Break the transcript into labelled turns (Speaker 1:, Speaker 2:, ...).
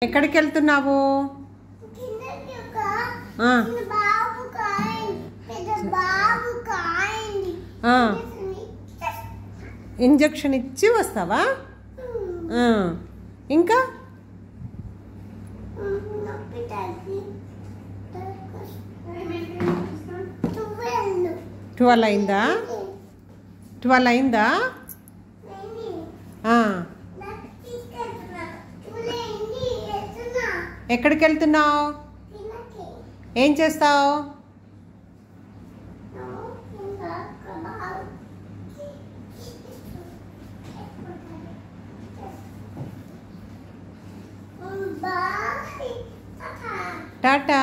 Speaker 1: ఎక్కడికి వెళ్తున్నావు? ఇంజెక్షన్ ఇచ్చి వస్తావా? ఇంకా 12 అయిందా? 12 అయిందా? ఎక్కడికి వెళ్తున్నావు? ఏం చేస్తావు? టాటా.